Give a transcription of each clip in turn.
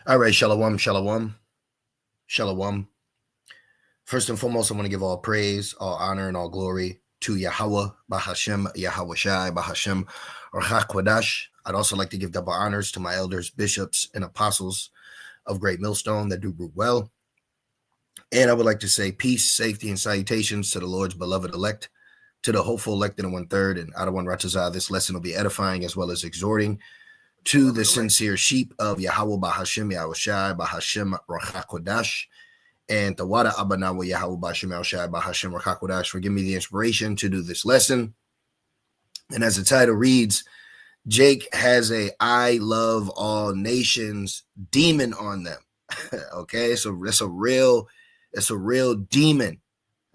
All right, shalom, shalom, shalom. First and foremost, I want to give all praise, all honor, and all glory to Yahweh, Bahashem, Yahweh Shai, Bahashem, or Hakwadash. I'd also like to give double honors to my elders, bishops, and apostles of Great Millstone that do root well. And I would like to say peace, safety, and salutations to the Lord's beloved elect, to the hopeful elect in the 1/3, and Adawan Ratazah. This lesson will be edifying as well as exhorting to the sincere sheep of Yahweh Bahashem Yahweh Shai Bahashem Rachakodash and Tawada Abanawa Yahweh Bahashem Yahweh Shai Bahashem Rachakodash for giving me the inspiration to do this lesson. And as the title reads, Jake has a I love all nations demon on them. Okay, so it's a real demon,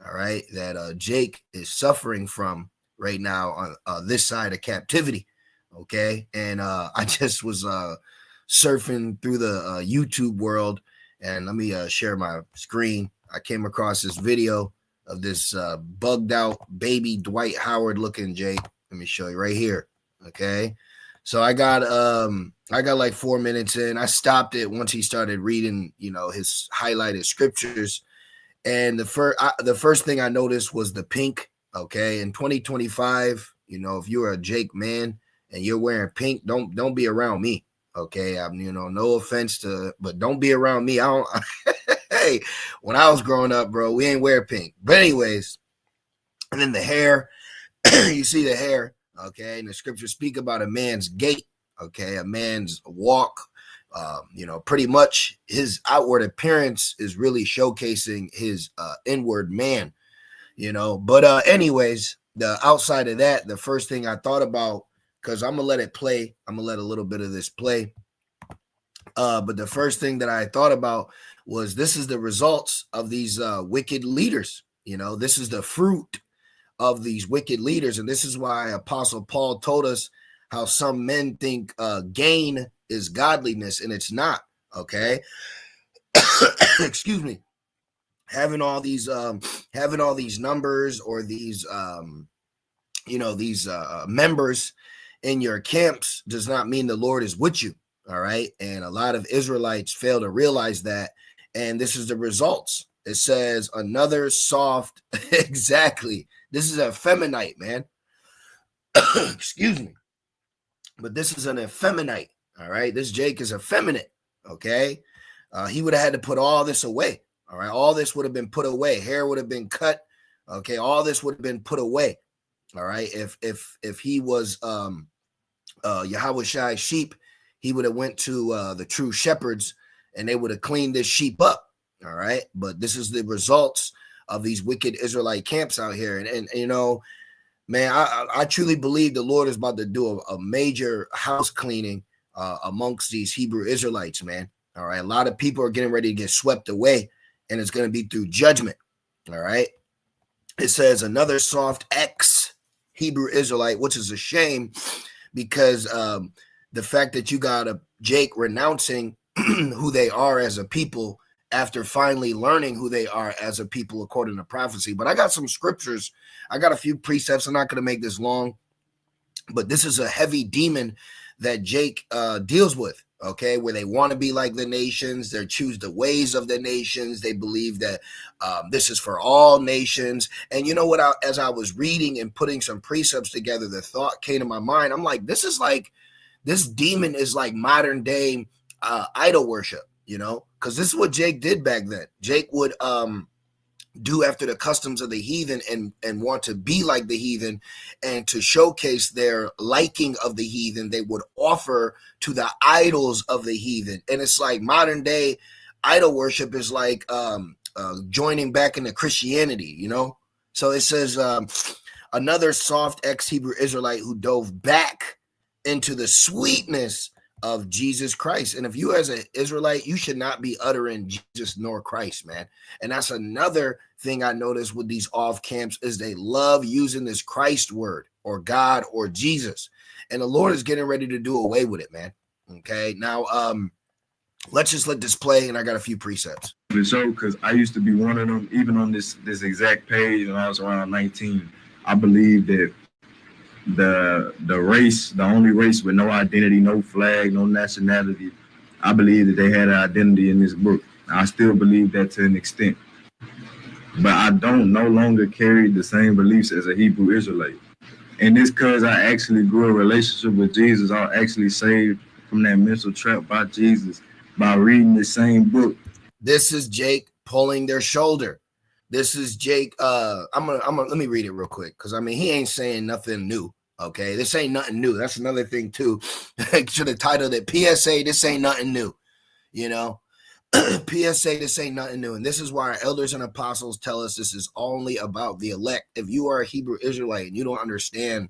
all right, that Jake is suffering from right now on this side of captivity. Okay, and I just was surfing through the YouTube world, and let me share my screen. I came across this video of this bugged out baby Dwight Howard looking Jake. Let me show you right here. Okay, so I got like 4 minutes in. I stopped it once he started reading, his highlighted scriptures, and the first thing I noticed was the pink. Okay, in 2025, if you're a Jake man and you're wearing pink, don't be around me. Okay, no offense but don't be around me. I don't. Hey, when I was growing up, bro, we ain't wear pink. But anyways, and then the hair, you see the hair. Okay, and the scriptures speak about a man's gait. Okay, a man's walk. Pretty much his outward appearance is really showcasing his inward man. But anyways, the outside of that, the first thing I thought about, because I'm gonna let it play. I'm gonna let a little bit of this play. But the first thing that I thought about was this is the results of these wicked leaders. This is the fruit of these wicked leaders, and this is why Apostle Paul told us how some men think gain is godliness, and it's not. Okay, excuse me. Having all these numbers or these members in your camps does not mean the Lord is with you. All right. And a lot of Israelites fail to realize that. And this is the results. It says another soft. Exactly. This is a effeminate, man. Excuse me. But this is an effeminate. All right. This Jake is effeminate. Okay. He would have had to put all this away. All right. All this would have been put away. Hair would have been cut. Okay. All this would have been put away. All right. If he was Yahweh Shai sheep, he would have went to the true shepherds and they would have cleaned this sheep up. All right. But this is the results of these wicked Israelite camps out here. And man, I truly believe the Lord is about to do a major house cleaning amongst these Hebrew Israelites, man. All right. A lot of people are getting ready to get swept away, and it's going to be through judgment. All right. It says another soft ex Hebrew Israelite, which is a shame because the fact that you got a Jake renouncing who they are as a people after finally learning who they are as a people according to prophecy. But I got some scriptures. I got a few precepts. I'm not going to make this long, but this is a heavy demon that Jake deals with. Okay, where they want to be like the nations, they choose the ways of the nations. They believe that this is for all nations. And you know what? As I was reading and putting some precepts together, the thought came to my mind. I'm like, this demon is like modern day idol worship, because this is what Jake did back then. Jake would do after the customs of the heathen and want to be like the heathen, and to showcase their liking of the heathen, they would offer to the idols of the heathen. And it's like modern day idol worship is like joining back into Christianity, So it says another soft ex-Hebrew Israelite who dove back into the sweetness of Jesus Christ. And if you as an Israelite, you should not be uttering Jesus nor Christ, man. And that's another thing I noticed with these off camps is they love using this Christ word or God or Jesus. And the Lord is getting ready to do away with it, man. Okay. Now, let's just let this play. And I got a few precepts. For sure, because I used to be one of them, even on this exact page when I was around 19. I believe that the only race with no identity, no flag, no nationality, I believe that they had an identity in this book. I still believe that to an extent. But I don't no longer carry the same beliefs as a Hebrew Israelite. And it's because I actually grew a relationship with Jesus. I actually saved from that mental trap by Jesus by reading the same book. This is Jake pulling their shoulder. This is Jake. I'm gonna let me read it real quick, because I mean he ain't saying nothing new. Okay, this ain't nothing new. That's another thing too. Should have titled it PSA. This ain't nothing new. You know, PSA. This ain't nothing new. And this is why our elders and apostles tell us this is only about the elect. If you are a Hebrew Israelite and you don't understand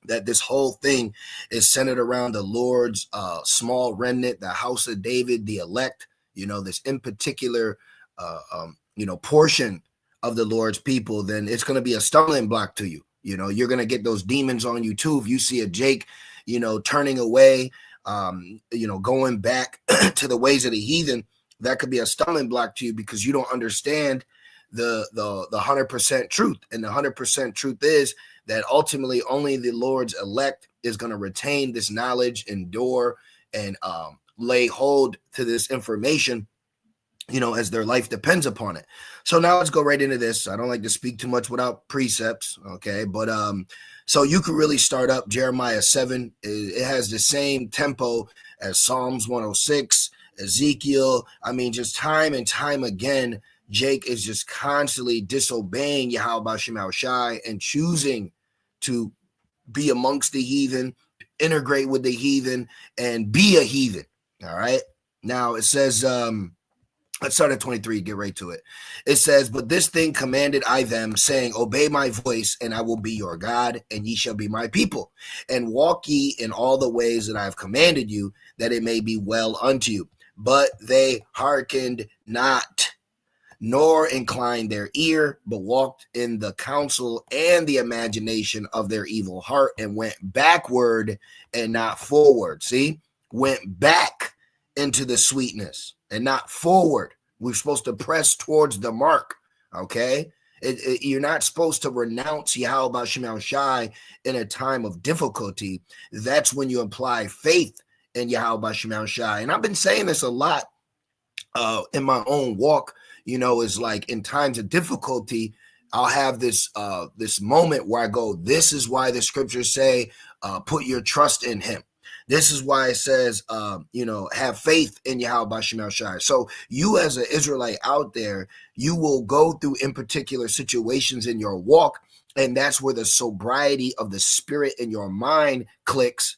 that this whole thing is centered around the Lord's small remnant, the house of David, the elect, this in particular, portion of the Lord's people, then it's going to be a stumbling block to you. You're going to get those demons on you too. If you see a Jake, turning away, going back to the ways of the heathen, that could be a stumbling block to you because you don't understand the 100% truth. And the 100% truth is that ultimately only the Lord's elect is going to retain this knowledge, endure, and lay hold to this information, as their life depends upon it. So now let's go right into this. I don't like to speak too much without precepts, okay? But so you could really start up Jeremiah 7. It has the same tempo as Psalms 106, Ezekiel. I mean, just time and time again, Jake is just constantly disobeying Yahweh Shemel Shai and choosing to be amongst the heathen, integrate with the heathen, and be a heathen. All right. Now it says, let's start at 23, get right to it. It says, but this thing commanded I them, saying, obey my voice, and I will be your God, and ye shall be my people. And walk ye in all the ways that I have commanded you, that it may be well unto you. But they hearkened not, nor inclined their ear, but walked in the counsel and the imagination of their evil heart, and went backward and not forward. See, went back into the sweetness and not forward. We're supposed to press towards the mark. Okay. You're not supposed to renounce Yahweh Shemel Shai in a time of difficulty. That's when you apply faith in Yahweh Shemel Shai. And I've been saying this a lot in my own walk. Is like in times of difficulty, I'll have this moment where I go, this is why the scriptures say, put your trust in him. This is why it says, have faith in Yahweh Shemel Shai. So you as an Israelite out there, you will go through in particular situations in your walk, and that's where the sobriety of the spirit in your mind clicks.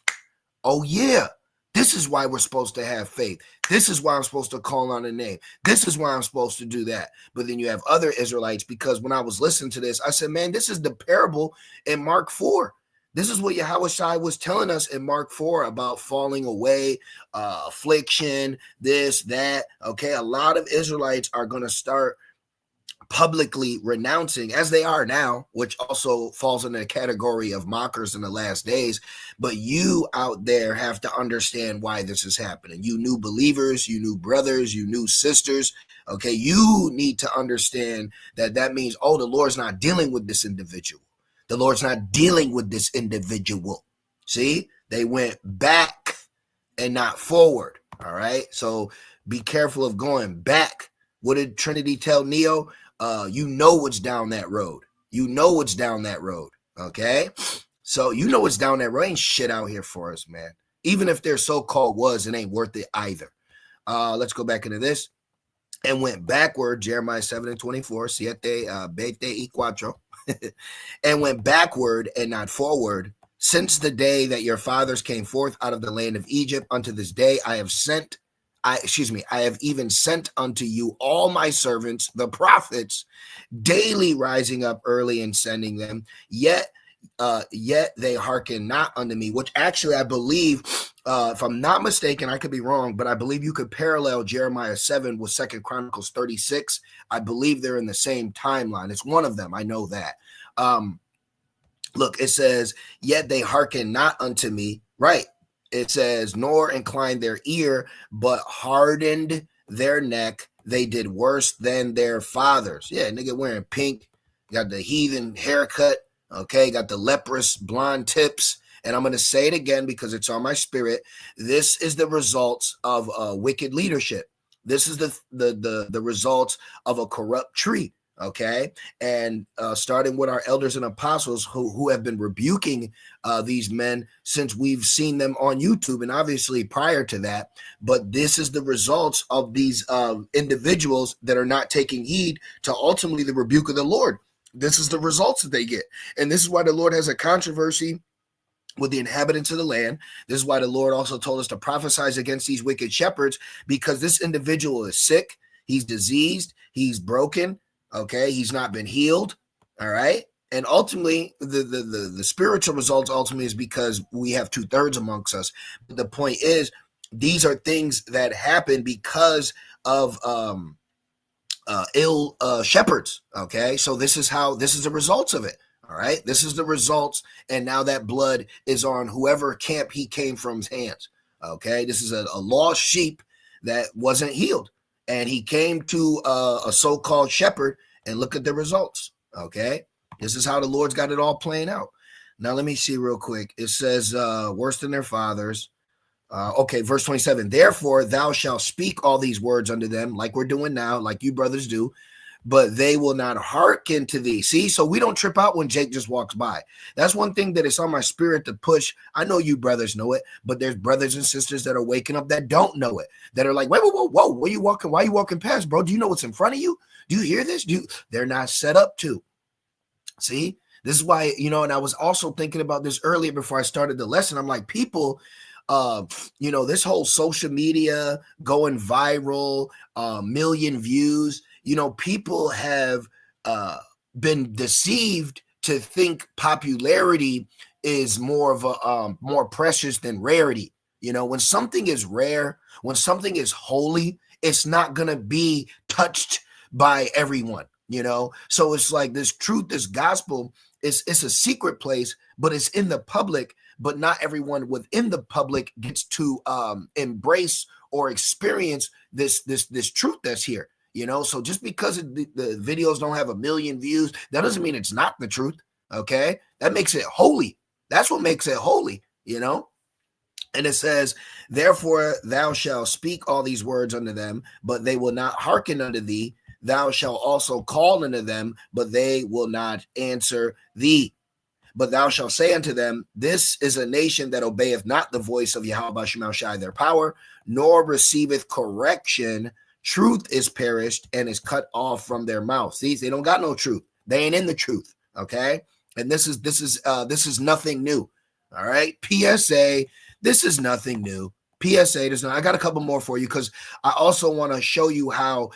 Oh yeah. This is why we're supposed to have faith. This is why I'm supposed to call on a name. This is why I'm supposed to do that. But then you have other Israelites, because when I was listening to this, I said, man, this is the parable in Mark 4. This is what Yahweh Shai was telling us in Mark 4 about falling away, affliction, this, that. Okay, a lot of Israelites are going to start publicly renouncing, as they are now, which also falls in the category of mockers in the last days. But you out there have to understand why this is happening. You new believers, you new brothers, you new sisters. Okay, you need to understand that means, oh, the Lord's not dealing with this individual. The Lord's not dealing with this individual. See, they went back and not forward. All right, so be careful of going back. What did Trinity tell Neo? What's down that road. What's down that road. Okay. So what's down that road. Ain't shit out here for us, man. Even if their so-called was, it ain't worth it either. Let's go back into this. And went backward, Jeremiah 7:24, siete, 24, and went backward and not forward. Since the day that your fathers came forth out of the land of Egypt unto this day, I have even sent unto you all my servants, the prophets, daily rising up early and sending them. Yet they hearken not unto me, which actually I believe, if I'm not mistaken, I could be wrong, but I believe you could parallel Jeremiah 7 with 2 Chronicles 36. I believe they're in the same timeline. It's one of them. I know that. Look, it says, yet they hearken not unto me. Right. It says, nor inclined their ear, but hardened their neck. They did worse than their fathers. Yeah, nigga wearing pink, got the heathen haircut, okay, got the leprous blonde tips, And I'm going to say it again because it's on my spirit. This is the results of wicked leadership. This is the results of a corrupt tree. Okay. And starting with our elders and apostles who have been rebuking these men since we've seen them on YouTube and obviously prior to that. But this is the results of these individuals that are not taking heed to ultimately the rebuke of the Lord. This is the results that they get. And this is why the Lord has a controversy with the inhabitants of the land. This is why the Lord also told us to prophesy against these wicked shepherds, because this individual is sick, he's diseased, he's broken, okay, he's not been healed, all right? And ultimately, the spiritual results ultimately is because we have 2/3 amongst us. But the point is, these are things that happen because of ill shepherds, okay? So this is the results of it. All right, this is the results, and now that blood is on whoever camp he came from's hands. Okay, this is a lost sheep that wasn't healed, and he came to a so-called shepherd, and look at the results. Okay, this is how the Lord's got it all playing out. Now let me see real quick. It says worse than their fathers. Okay, verse 27. Therefore, thou shalt speak all these words unto them, like we're doing now, like you brothers do. But they will not hearken to thee. See, so we don't trip out when Jake just walks by. That's one thing that is on my spirit to push. I know you brothers know it, but there's brothers and sisters that are waking up that don't know it, that are like, whoa, where you walking? Why are you walking past, bro? Do you know what's in front of you? Do you hear this? They're not set up to. See, this is why, and I was also thinking about this earlier before I started the lesson. I'm like, people, this whole social media going viral, million views, people have been deceived to think popularity is more of a more precious than rarity. When something is rare, when something is holy, it's not going to be touched by everyone, So it's like this truth, this gospel, it's a secret place, but it's in the public, but not everyone within the public gets to embrace or experience this truth that's here. So just because the videos don't have 1 million views, that doesn't mean it's not the truth. Okay, that makes it holy. That's what makes it holy. And it says, therefore thou shalt speak all these words unto them, but they will not hearken unto thee. Thou shalt also call unto them, but they will not answer thee. But thou shalt say unto them, this is a nation that obeyeth not the voice of Yahweh Shema Shai their power, nor receiveth correction. Truth is perished and is cut off from their mouth. See, they don't got no truth. They ain't in the truth. Okay. And this is nothing new. All right. PSA. This is nothing new. PSA does not. I got a couple more for you because I also want to show you how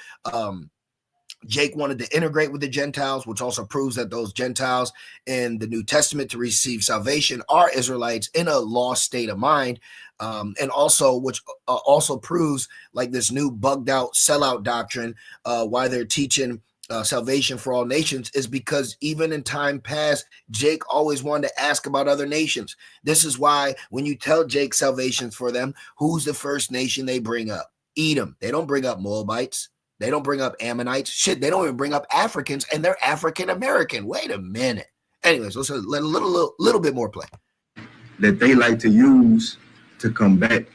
Jake wanted to integrate with the Gentiles, which also proves that those Gentiles in the New Testament to receive salvation are Israelites in a lost state of mind. And also, which also proves like this new bugged out sellout doctrine, why they're teaching salvation for all nations is because even in time past, Jake always wanted to ask about other nations. This is why when you tell Jake salvation's for them, who's the first nation they bring up? Edom. They don't bring up Moabites. They don't bring up Ammonites. Shit, they don't even bring up Africans, and they're African American. Wait a minute. Anyways, let's let a little bit more play. That they like to use to combat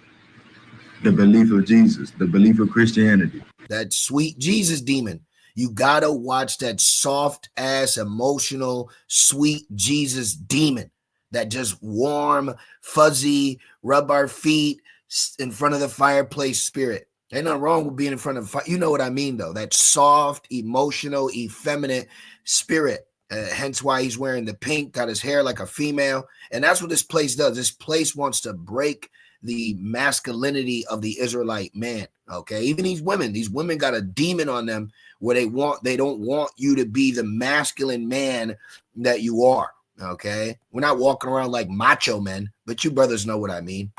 the belief of Jesus, the belief of Christianity. That sweet Jesus demon. You gotta watch that soft ass, emotional, sweet Jesus demon. That just warm, fuzzy, rub our feet in front of the fireplace spirit. Ain't nothing wrong with being in front of the fire. You know what I mean, though. That soft, emotional, effeminate spirit. Hence why he's wearing the pink, got his hair like a female. And that's what this place does. This place wants to break the masculinity of the Israelite man. Okay. Even these women got a demon on them where they don't want you to be the masculine man that you are. Okay. We're not walking around like macho men, but you brothers know what I mean.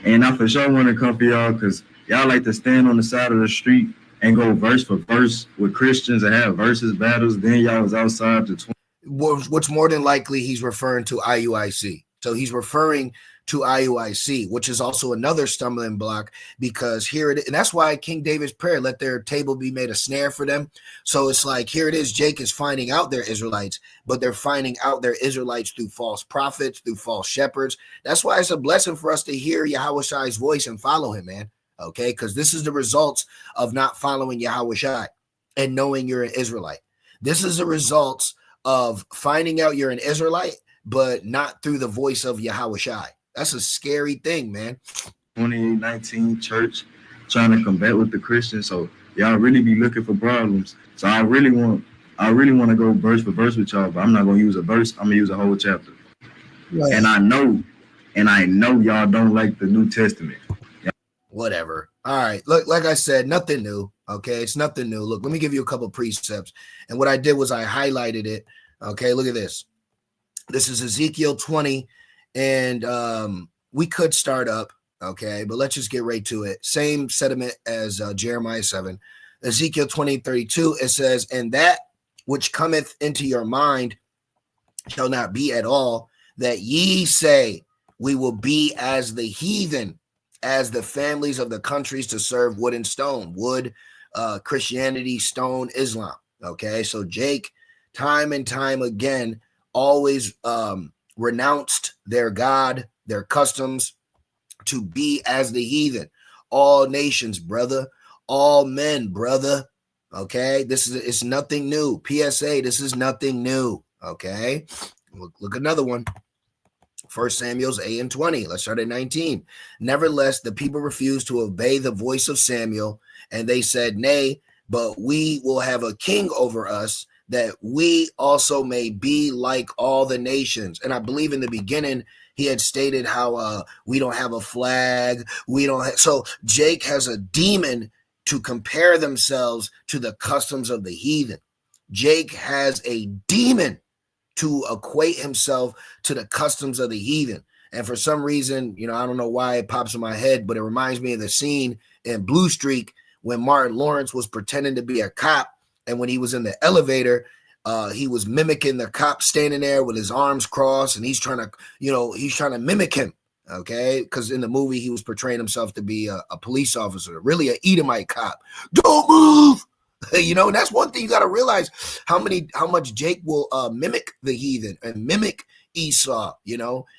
And I for sure want to come for y'all because y'all like to stand on the side of the street and go verse for verse with Christians and have versus battles. Then y'all was outside the what's more than likely he's referring to IUIC. So he's referring to IUIC, which is also another stumbling block, because here it is. And that's why King David's prayer, let their table be made a snare for them. So it's like, here it is. Jake is finding out they're Israelites, but they're finding out they're Israelites through false prophets, through false shepherds. That's why it's a blessing for us to hear Yahweh Shai's voice and follow him, man. Okay. Because this is the results of not following Yahweh Shai and knowing you're an Israelite. This is the results of finding out you're an Israelite, but not through the voice of Yahweh Shai. That's a scary thing, man. 2819 church trying to combat with the Christians. So y'all really be looking for problems. So I really want to go verse for verse with y'all, but I'm not gonna use a verse. I'm gonna use a whole chapter. Right. And I know y'all don't like the New Testament. Whatever. All right. Look, like I said, nothing new. Okay, it's nothing new. Look, let me give you a couple precepts. And what I did was I highlighted it. Okay, look at this. This is Ezekiel 20. And we could start up, okay, but let's just get right to it. Same sentiment as Jeremiah 7. Ezekiel 20:32, it says, and that which cometh into your mind shall not be at all, that ye say, we will be as the heathen, as the families of the countries to serve wood and stone. Wood, Christianity, stone, Islam. Okay, so Jake, time and time again, always renounced their God, their customs, to be as the heathen. All nations, brother. All men, brother. Okay, it's nothing new. PSA, this is nothing new. Okay, look another one. 1 Samuel 8:20. Let's start at 19. Nevertheless, the people refused to obey the voice of Samuel, and they said, nay, but we will have a king over us, that we also may be like all the nations. And I believe in the beginning, he had stated how we don't have a flag. So Jake has a demon to compare themselves to the customs of the heathen. Jake has a demon to equate himself to the customs of the heathen. And for some reason, I don't know why it pops in my head, but it reminds me of the scene in Blue Streak when Martin Lawrence was pretending to be a cop. And when he was in the elevator, he was mimicking the cop standing there with his arms crossed, and he's trying to mimic him. Okay, because in the movie he was portraying himself to be a police officer, really an Edomite cop. Don't move. And that's one thing you got to realize, how much Jake will mimic the heathen and mimic Esau,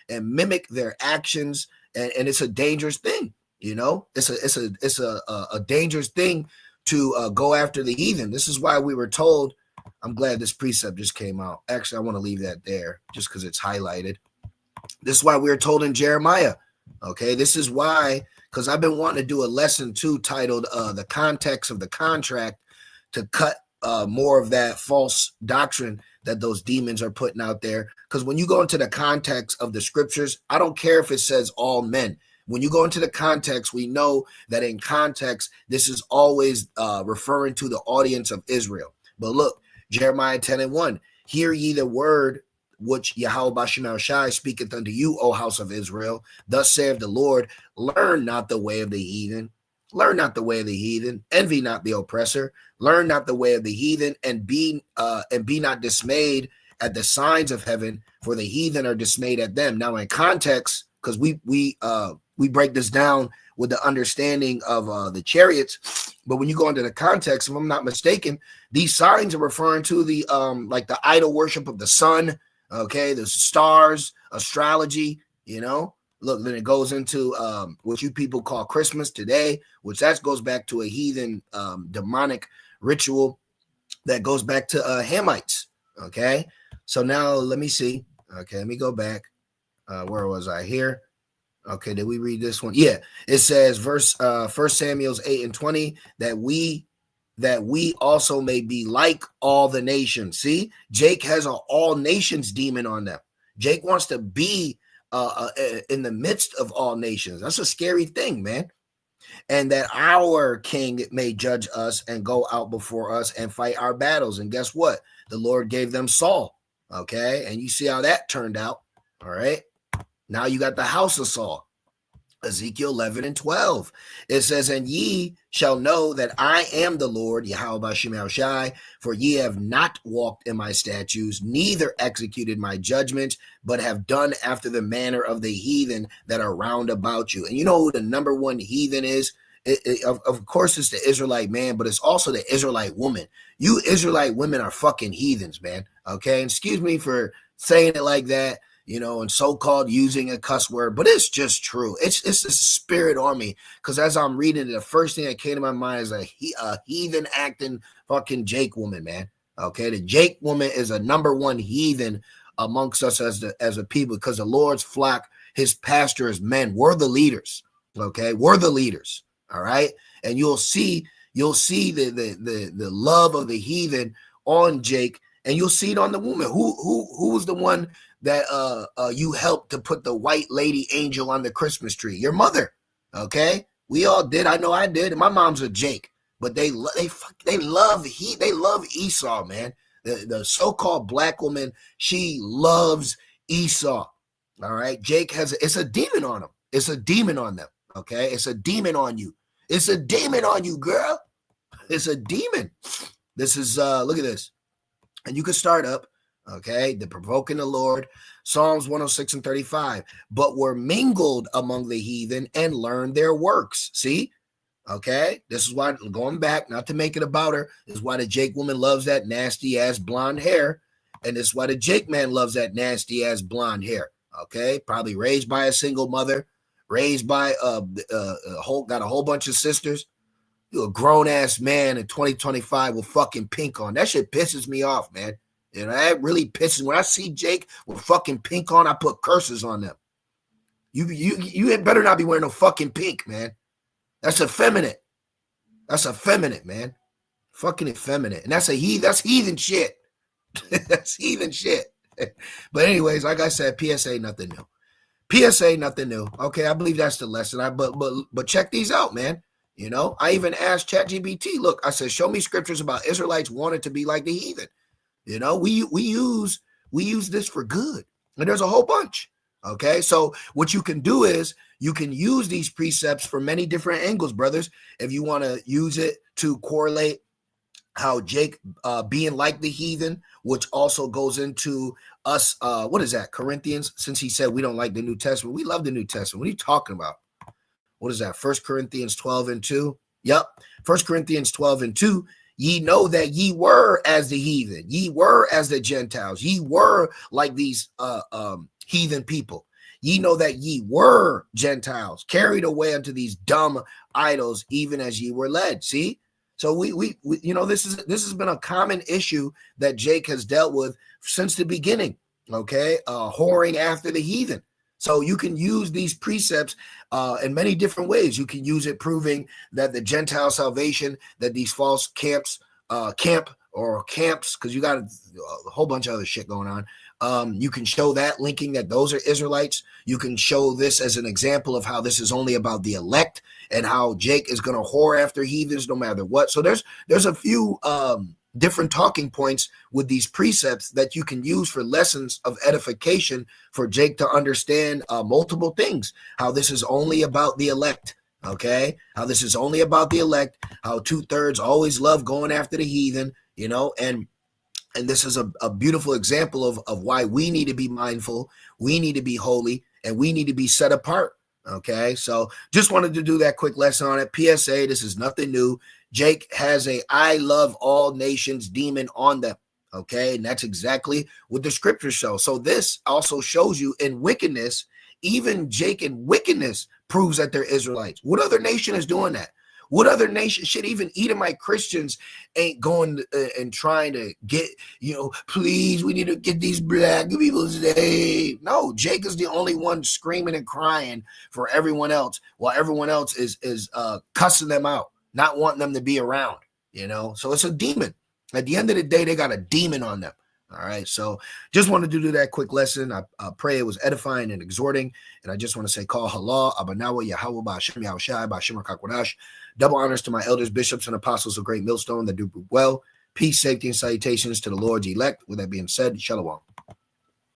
and mimic their actions, and it's a dangerous thing. It's a dangerous thing to go after the heathen. This is why we were told. I'm glad this precept just came out. Actually, I want to leave that there just because it's highlighted. This is why we were told in Jeremiah. Okay, this is why, because I've been wanting to do a lesson too titled The Context of the Contract, to cut more of that false doctrine that those demons are putting out there. Because when you go into the context of the scriptures, I don't care if it says all men. When you go into the context, we know that in context, this is always referring to the audience of Israel. But look, Jeremiah 10:1, hear ye the word which Yahweh Bashem Shai speaketh unto you, O house of Israel. Thus saith the Lord, learn not the way of the heathen. Learn not the way of the heathen. Envy not the oppressor. Learn not the way of the heathen, and be not dismayed at the signs of heaven, for the heathen are dismayed at them. Now, in context, because we break this down with the understanding of the chariots, but when you go into the context, if I'm not mistaken, these signs are referring to the like the idol worship of the sun, okay, the stars, astrology, Look, then it goes into what you people call Christmas today, which that goes back to a heathen demonic ritual that goes back to Hamites. Okay, so now let me see. Okay, let me go back. Where was I here? Okay, did we read this one? Yeah, it says verse 1 Samuel 8:20 that we also may be like all the nations. See, Jake has an all nations demon on them. Jake wants to be in the midst of all nations. That's a scary thing, man. And that our king may judge us and go out before us and fight our battles. And guess what? The Lord gave them Saul. Okay. And you see how that turned out. All right. Now you got the house of Saul. Ezekiel 11 and 12. It says, and ye shall know that I am the Lord, Yahweh Shem Yahushai, for ye have not walked in my statutes, neither executed my judgments, but have done after the manner of the heathen that are round about you. And you know who the number one heathen is? Of course, it's the Israelite man, but it's also the Israelite woman. You Israelite women are fucking heathens, man. Okay? And excuse me for saying it like that, you know, and so-called using a cuss word, but it's just true. It's a spirit on me, because as I'm reading it, the first thing that came to my mind is a heathen acting fucking Jake woman, man. Okay, the Jake woman is a number one heathen amongst us as a people, because the Lord's flock, his pastors, men, we're the leaders. Okay, we're the leaders. All right, and you'll see the love of the heathen on Jake, and you'll see it on the woman. Who was the one that you helped to put the white lady angel on the Christmas tree? Your mother. Okay, we all did. I know I did. And my mom's a Jake, but they love Esau, man. The so-called black woman, she loves Esau. All right, Jake it's a demon on him. It's a demon on them. Okay, it's a demon on you. It's a demon on you, girl. It's a demon. This is look at this, and you can start up. Okay, the provoking the Lord, Psalms 106 and 35, but were mingled among the heathen and learned their works. See, okay, this is why, going back, not to make it about her, is why the Jake woman loves that nasty ass blonde hair, and this is why the Jake man loves that nasty ass blonde hair. Okay, probably raised by a single mother, raised by got a whole bunch of sisters. You a grown ass man in 2025 with fucking pink on. That shit pisses me off, man. You know, that really pisses me. When I see Jake with fucking pink on, I put curses on them. You better not be wearing no fucking pink, man. That's effeminate. That's effeminate, man. Fucking effeminate. And that's heathen shit. That's heathen shit. But anyways, like I said, PSA, nothing new. PSA, nothing new. Okay, I believe that's the lesson. But check these out, man. You know, I even asked ChatGPT, look, I said, show me scriptures about Israelites wanting to be like the heathen. You know, we use this for good. And there's a whole bunch. Okay, so what you can do is you can use these precepts for many different angles, brothers. If you want to use it to correlate how Jake being like the heathen, which also goes into us, what is that, Corinthians? Since he said we don't like the New Testament, we love the New Testament. What are you talking about? What is that? 1 Corinthians 12 and 2. Yep, 1 Corinthians 12 and 2. Ye know that ye were as the heathen, ye were as the Gentiles, ye were like these heathen people. Ye know that ye were Gentiles, carried away unto these dumb idols, even as ye were led. See? So we you know, this has been a common issue that Jake has dealt with since the beginning. Okay, whoring after the heathen. So you can use these precepts in many different ways. You can use it proving that the Gentile salvation, that these false camps, because you got a whole bunch of other shit going on. You can show that, linking that those are Israelites. You can show this as an example of how this is only about the elect and how Jake is going to whore after heathens no matter what. So there's a few different talking points with these precepts that you can use for lessons of edification for Jake to understand multiple things, how this is only about the elect. Okay, how this is only about the elect, how 2/3 always love going after the heathen, you know, and this is a beautiful example of why we need to be mindful, we need to be holy, and we need to be set apart. Okay, so just wanted to do that quick lesson on it. PSA, this is nothing new. Jake has a I love all nations demon on them. Okay, and that's exactly what the scriptures show. So this also shows you in wickedness, even Jake in wickedness proves that they're Israelites. What other nation is doing that? What other nation? Shit, even Edomite Christians ain't going and trying to get, you know, please, we need to get these black people saved. No, Jake is the only one screaming and crying for everyone else, while everyone else is cussing them out, not wanting them to be around, you know? So it's a demon. At the end of the day, they got a demon on them. All right, so just wanted to do that quick lesson. I pray it was edifying and exhorting, and I just want to say, call halal, abanawa, Yahweh, Ba'ashem, Yahushai, Ba'ashem, Rakakwadash. Double honors to my elders, bishops, and apostles of Great Millstone that do well. Peace, safety, and salutations to the Lord's elect. With that being said, shalom.